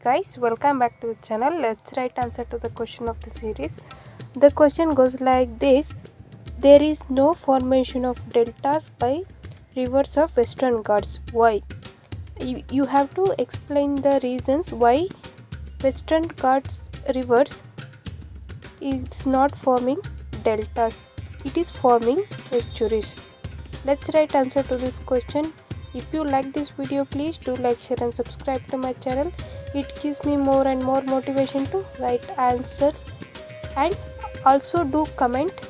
guys, welcome back to the channel. Let's write answer to the question of the series. The question goes like this: there is no formation of deltas by rivers of Western Ghats. Why? You have to explain the reasons why Western Ghats rivers is not forming deltas. It is forming estuaries. Let's write answer to this question. If you like this video, please do like, share and subscribe to my channel. It gives me more and more motivation to write answers, and also do comment